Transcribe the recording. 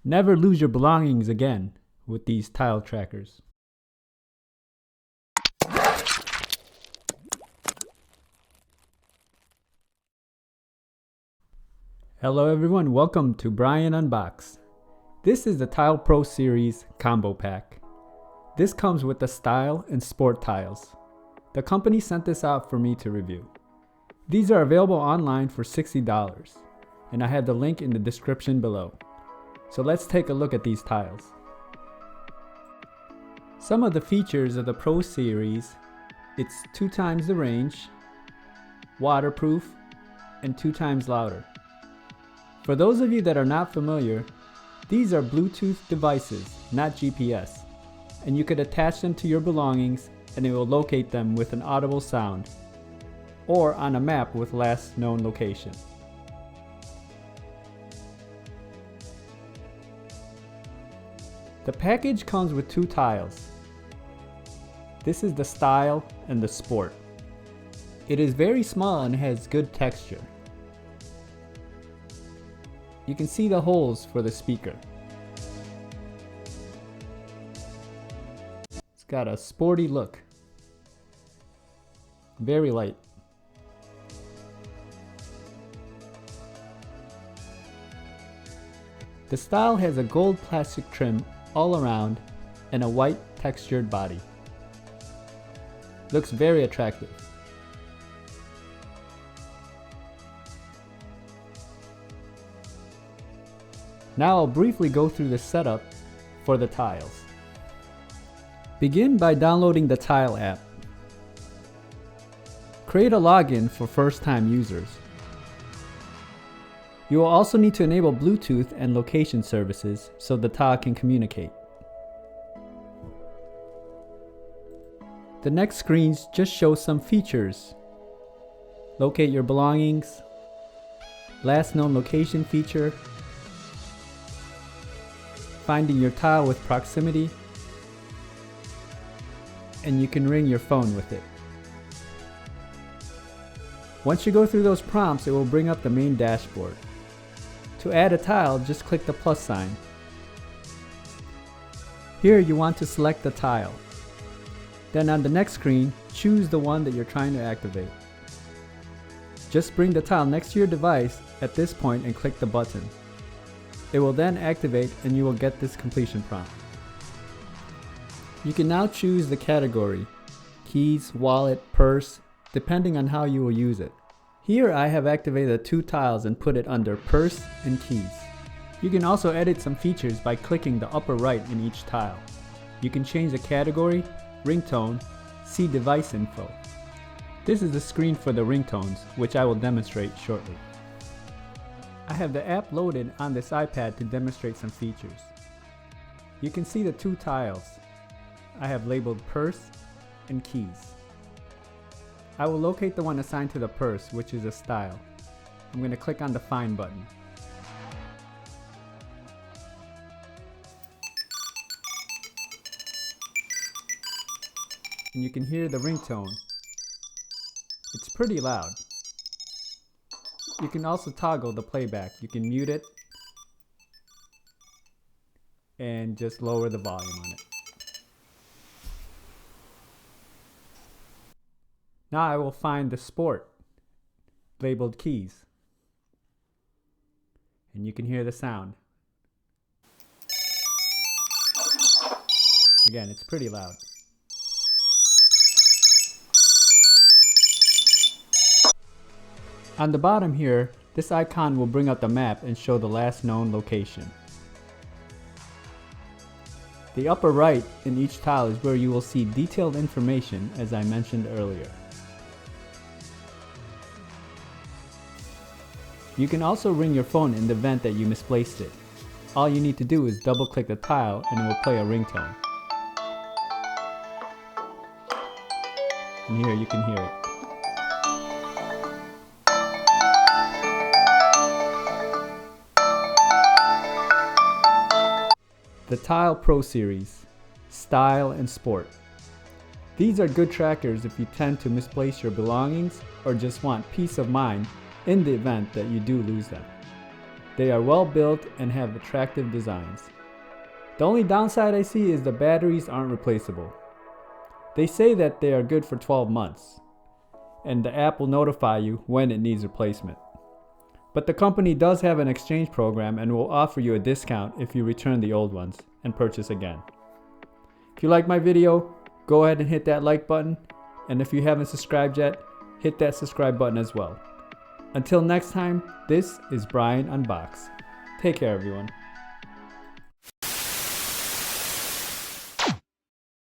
Never lose your belongings again with these tile trackers. Hello everyone, welcome to Brian Unboxed. This is the Tile Pro Series combo pack. This comes with the style and sport tiles. The company sent this out for me to review. These are available online for $60, and I have the link in the description below. So let's take a look at these tiles. Some of the features of the Pro Series: it's 2 times the range, waterproof, and 2 times louder. For those of you that are not familiar, these are Bluetooth devices, not GPS, and you could attach them to your belongings and it will locate them with an audible sound, or on a map with last known location. The package comes with 2 tiles. This is the style and the sport. It is very small and has good texture. You can see the holes for the speaker. It's got a sporty look. Very light. The style has a gold plastic trim all around and a white textured body. Looks very attractive. Now I'll briefly go through the setup for the tiles. Begin by downloading the Tile app. Create a login for first-time users. You will also need to enable Bluetooth and location services so the tile can communicate. The next screens just show some features. Locate your belongings, last known location feature, finding your tile with proximity, and you can ring your phone with it. Once you go through those prompts, it will bring up the main dashboard. To add a tile, just click the plus sign. Here you want to select the tile. Then on the next screen, choose the one that you're trying to activate. Just bring the tile next to your device at this point and click the button. It will then activate and you will get this completion prompt. You can now choose the category: keys, wallet, purse, depending on how you will use it. Here I have activated the 2 tiles and put it under purse and keys. You can also edit some features by clicking the upper right in each tile. You can change the category, ringtone, see device info. This is the screen for the ringtones, which I will demonstrate shortly. I have the app loaded on this iPad to demonstrate some features. You can see the 2 tiles. I have labeled purse and keys. I will locate the one assigned to the purse, which is a style. I'm going to click on the Find button. And you can hear the ringtone. It's pretty loud. You can also toggle the playback. You can mute it and just lower the volume on it. Now I will find the sport, labeled keys. And you can hear the sound. Again, it's pretty loud. On the bottom here, this icon will bring up the map and show the last known location. The upper right in each tile is where you will see detailed information, as I mentioned earlier. You can also ring your phone in the event that you misplaced it. All you need to do is double click the tile and it will play a ringtone. And here you can hear it. The Tile Pro Series, Style and Sport. These are good trackers if you tend to misplace your belongings or just want peace of mind in the event that you do lose them. They are well built and have attractive designs. The only downside I see is the batteries aren't replaceable. They say that they are good for 12 months, and the app will notify you when it needs replacement. But the company does have an exchange program and will offer you a discount if you return the old ones and purchase again. If you like my video, go ahead and hit that like button, and if you haven't subscribed yet, hit that subscribe button as well. Until next time, this is Brian Unboxed. Take care, everyone.